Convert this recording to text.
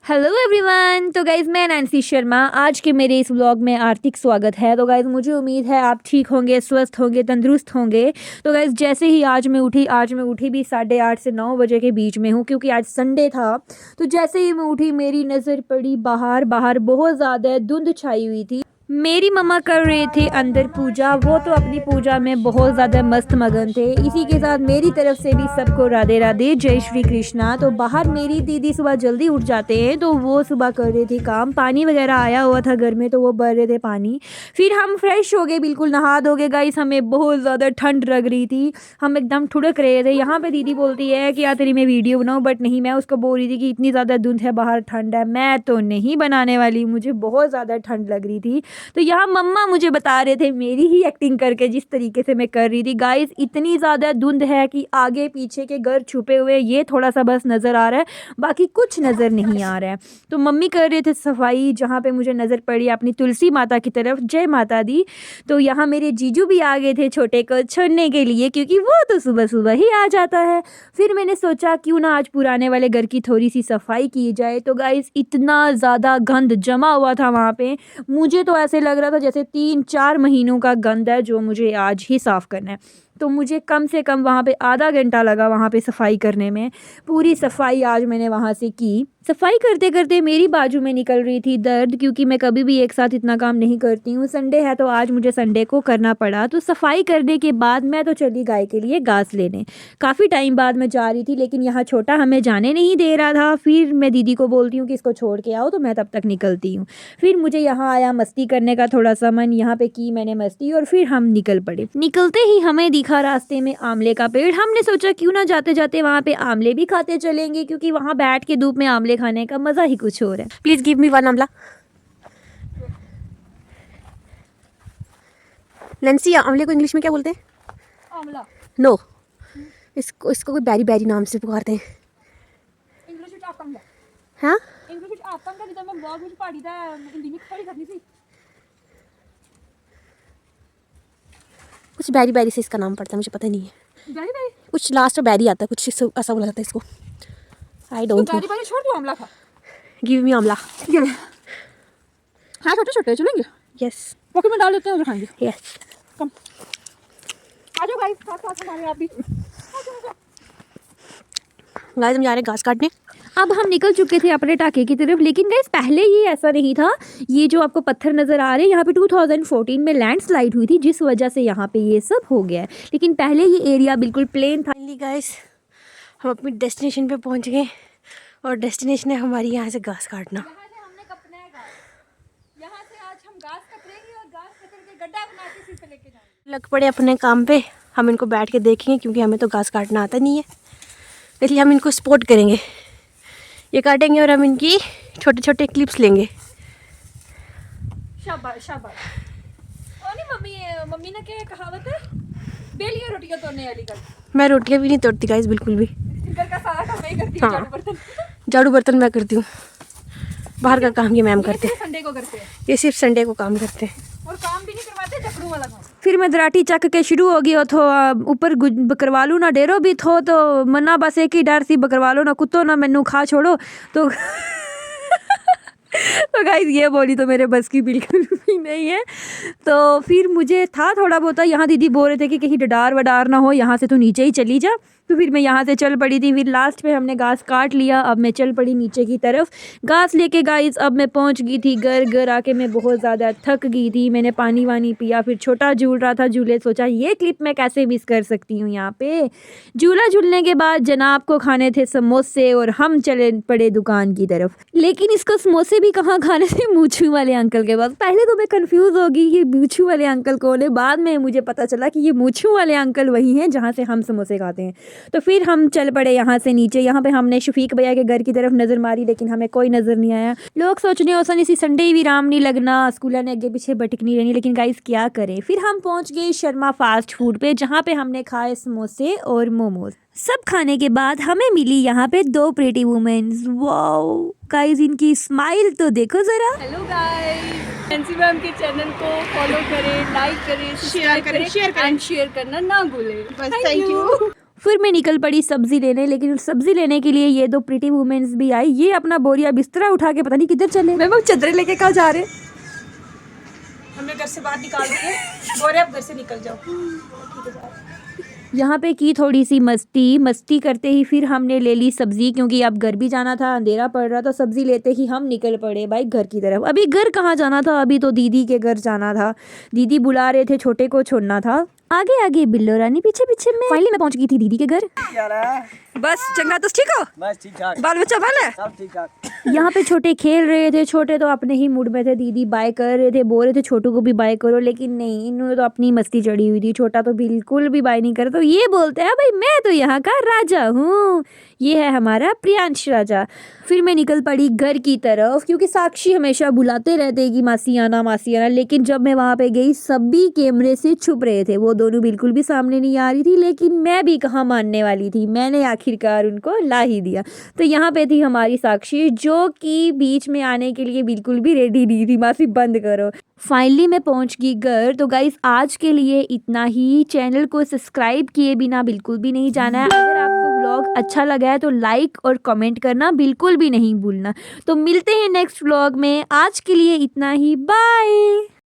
Hello everyone. तो guys मैं Nancy Sharma, आज के मेरे इस व्लॉग में आर्थिक स्वागत है। तो गाइज़ मुझे उम्मीद है आप ठीक होंगे, स्वस्थ होंगे, तंदुरुस्त होंगे। तो गाइज़ जैसे ही आज मैं उठी भी 8:30 से 9 बजे के बीच में हूँ, क्योंकि आज संडे था। तो जैसे ही मैं उठी मेरी नज़र पड़ी बाहर बहुत ज़्यादा धुंध छाई हुई थी। मेरी मम्मा कर रहे थे अंदर पूजा, वो तो अपनी पूजा में बहुत ज़्यादा मस्त मगन थे। इसी के साथ मेरी तरफ से भी सबको राधे राधे, जय श्री कृष्णा। तो बाहर मेरी दीदी सुबह जल्दी उठ जाते हैं, तो वो सुबह कर रही थी काम, पानी वगैरह आया हुआ था घर में, तो वो भर रहे थे पानी। फिर हम फ्रेश हो गए, बिल्कुल नहा धो गए। गाइस हमें बहुत ज़्यादा ठंड लग रही थी, हम एकदम ठुड़क रहे थे। यहाँ पे दीदी बोलती है कि यार तेरी मैं वीडियो बनाऊँ, बट नहीं, मैं उसको बोल रही थी कि इतनी ज़्यादा धुंध है, बाहर ठंड है, मैं तो नहीं बनाने वाली, मुझे बहुत ज़्यादा ठंड लग रही थी। तो यहाँ मम्मा मुझे बता रहे थे मेरी ही एक्टिंग करके जिस तरीके से मैं कर रही थी। गाइस इतनी ज़्यादा धुंध है कि आगे पीछे के घर छुपे हुए ये थोड़ा सा बस नज़र आ रहा है, बाकी कुछ नज़र नहीं आ रहा है। तो मम्मी कर रहे थे सफाई, जहाँ पे मुझे नज़र पड़ी अपनी तुलसी माता की तरफ, जय माता दी। तो यहाँ मेरे जीजू भी आ गए थे छोटे को छोड़ने के लिए, क्योंकि वो तो सुबह सुबह ही आ जाता है। फिर मैंने सोचा क्यों ना आज पुराने वाले घर की थोड़ी सी सफाई की जाए। तो गाइस इतना ज़्यादा गंद जमा हुआ था वहाँ पे, मुझे तो ऐसे लग रहा था जैसे 3-4 महीनों का गंद है जो मुझे आज ही साफ़ करना है। तो मुझे कम से कम वहाँ पे आधा घंटा लगा वहाँ पे सफाई करने में। पूरी सफाई आज मैंने वहाँ से की। सफाई करते करते मेरी बाजू में निकल रही थी दर्द, क्योंकि मैं कभी भी एक साथ इतना काम नहीं करती हूँ। संडे है तो आज मुझे संडे को करना पड़ा। तो सफाई करने के बाद मैं तो चली गाय के लिए घास लेने। काफ़ी टाइम बाद मैं जा रही थी, लेकिन यहाँ छोटा हमें जाने नहीं दे रहा था। फिर मैं दीदी को बोलती हूँ कि इसको छोड़ के आओ, तो मैं तब तक निकलती हूँ। फिर मुझे यहाँ आया मस्ती करने का थोड़ा सा मन, यहाँ पे की मैंने मस्ती, और फिर हम निकल पड़े। निकलते ही हमें दिखा रास्ते में आमले का पेड़। हमने सोचा क्यों ना जाते जाते वहाँ पे आमले भी खाते चलेंगे, क्योंकि वहाँ बैठ के धूप में आमले खाने का मज़ा ही कुछ और है। Please give me one Amla. Nancy आमले को इंग्लिश में क्या बोलते हैं? आमला। नो, इसको कोई बैरी बैरी नाम से पुकारते हैं। इंग्लिश में आतंक है। हाँ, इंग्लिश में आतंक है, जितना मैं ब्लॉग में पढ़ी था हिंदी में थोड़ी करनी थी। कुछ बैरी बैरी से इसका नाम पड़ता है, मुझे पता नहीं है। बैरी बैरी कुछ लास्ट में बैरी आता है, कुछ ऐसा बोला जाता है इसको। I don't know. बैरी बैरी छोड़ दो, आमला खा। Give me Amla. हाँ छोटे छोटे चलेंगे, यस पॉकेट में डाल लेते हैं और खाएंगे। यस। कम आ जाओ गाइस, साथ साथ हमारे आप भी। गाइस हम जा रहे हैं घास काटने। अब हम निकल चुके थे अपने टाके की तरफ, लेकिन गाइस पहले ये ऐसा नहीं था। ये जो आपको पत्थर नज़र आ रहे हैं, यहाँ पे 2014 में लैंडस्लाइड हुई थी, जिस वजह से यहाँ पे ये सब हो गया है। लेकिन पहले ये एरिया बिल्कुल प्लेन था। फाइनली गाइस हम अपनी डेस्टिनेशन पे पहुंच गए, और डेस्टिनेशन है हमारी यहाँ से घास काटना। यहाँ से हमने कपना है घास। यहाँ से आज हम घास कतरेंगे और घास कतर के गड्ढा बना के सिर पे लेके जाएंगे। लग पड़े अपने काम पे, हम इनको बैठ के देखेंगे, क्योंकि हमें तो घास काटना आता नहीं है, इसलिए हम इनको सपोर्ट करेंगे। ये काटेंगे और हम इनकी छोटे छोटे क्लिप्स लेंगे। शाबाश शाबाश। और नहीं मम्मी ने क्या कहावत है, बेलियां रोटियां तोड़ने वाली कर। मैं रोटियां भी नहीं तोड़ती गाइस, बिल्कुल भी। घर का सारा काम मैं करती हूँ। हाँ। झाड़ू बर्तन झाड़ू बर्तन मैं करती हूँ, बाहर का काम ये मैम करते हैं। संडे को करते हैं, ये सिर्फ संडे को काम करते हैं, और काम भी नहीं करवाते, जकड़ू वाला काम। फिर मैं दराटी चक के शुरू हो गई थो, ऊपर बकरवा लूँ ना डेरो भी थो, तो मना बस एक ही डर सी, बकरवा लो ना कुत्तो ना मैनू खा छोड़ो। तो तो गाइस ये बोली तो मेरे बस की बिल्कुल भी नहीं है। तो फिर मुझे था थोड़ा बहुत, यहाँ दीदी बोल रहे थे कि कहीं डडार वडार ना हो, यहाँ से तो नीचे ही चली जा। तो फिर मैं यहाँ से चल पड़ी थी। फिर लास्ट पे हमने घास काट लिया, अब मैं चल पड़ी नीचे की तरफ घास लेके। गाइस अब मैं पहुँच गई थी घर आके मैं बहुत ज़्यादा थक गई थी। मैंने पानी वानी पिया, फिर छोटा झूल रहा था झूले, सोचा ये क्लिप मैं कैसे मिस कर सकती हूँ। यहाँ पे झूला झूलने के बाद जनाब को खाने थे समोसे, और हम चले पड़े दुकान की तरफ। लेकिन इसको समोसे भी कहाँ खाने थे, मूछू वाले अंकल के पास। पहले तो मैं कंफ्यूज हो गई ये मूछू वाले अंकल कौन है, बाद में मुझे पता चला कि ये मूछू वाले अंकल वही हैं जहाँ से हम समोसे खाते हैं। तो फिर हम चल पड़े यहाँ से नीचे। यहाँ पे हमने शफीक भैया के घर की तरफ नज़र मारी, लेकिन हमें कोई नज़र नहीं आया। लोग सोच रहे हो इसी संडे भी राम नहीं लगना, स्कूल ने अगे पीछे भटकनी रहनी, लेकिन गाइस क्या करें। फिर हम पहुँच गए शर्मा फास्ट फूड पे, जहाँ पे हमने खाए समोसे और मोमोज। सब खाने के बाद हमें मिली यहाँ पे 2 प्रीटी वुमेन्स। वाओ गाइस इनकी स्माइल तो देखो ज़रा। हेलो गाइस, नैन्सी मैम के चैनल को फॉलो करें, लाइक करें, शेयर करें एंड शेयर करना ना भूलें। बस थैंक यू। फिर मैं निकल पड़ी सब्जी लेने, लेकिन उस सब्जी लेने के लिए ये दो प्रिटी वुमेन्स भी आई। ये अपना बोरिया बिस्तरा उठा के पता नहीं किधर चले। मैम, चदरे लेके कहाँ जा रहे हैं? हमें घर से बाहर निकाल दिए, बोल रहे आप घर से निकल जाओ। ठीक है, जा रहे हैं। यहाँ पे की थोड़ी सी मस्ती करते ही फिर हमने ले ली सब्जी, क्योंकि अब घर भी जाना था, अंधेरा पड़ रहा था। सब्जी लेते ही हम निकल पड़े भाई घर की तरफ। अभी घर कहाँ जाना था, अभी तो दीदी के घर जाना था। दीदी बुला रहे थे, छोटे को छोड़ना था। आगे आगे बिल्लो रानी, पीछे पीछे मैं। फाइनली मैं पहुंच गई थी दीदी के घर। बस चंगा, तुम ठीक हो? बस ठीक ठाक, बाल बच्चा भल है? सब ठीक ठाक। यहाँ पे छोटे खेल रहे थे। छोटे तो अपने ही मूड में थे। दीदी बाय कर रहे थे, बोल रहे थे छोटू को भी बाय करो, लेकिन नहीं, इन्होंने तो अपनी मस्ती चढ़ी हुई थी। छोटा तो बिल्कुल भी बाय नहीं कर। तो ये बोलते हैं भाई मैं तो यहाँ का राजा हूँ, ये है हमारा प्रियांश राजा। फिर मैं निकल पड़ी घर की तरफ, क्योंकि साक्षी हमेशा बुलाते रहते कि मासी आना, लेकिन जब मैं वहाँ पे गई सभी कैमरे से छुप रहे थे। वो दोनों बिल्कुल भी सामने नहीं आ रही थी, लेकिन मैं भी कहाँ मानने वाली थी। मैंने आखिरकार उनको ला ही दिया। तो यहाँ पे थी हमारी साक्षी, जो कि बीच में आने के लिए बिल्कुल भी रेडी नहीं थी। मासी बंद करो। फाइनली मैं पहुँच गई घर। तो गाइस आज के लिए इतना ही। चैनल को सब्सक्राइब किए बिना बिल्कुल भी नहीं जाना है। अगर आपको व्लॉग अच्छा लगा है तो लाइक और कमेंट करना बिल्कुल भी नहीं भूलना। तो मिलते हैं नेक्स्ट व्लॉग में। आज के लिए इतना ही, बाय।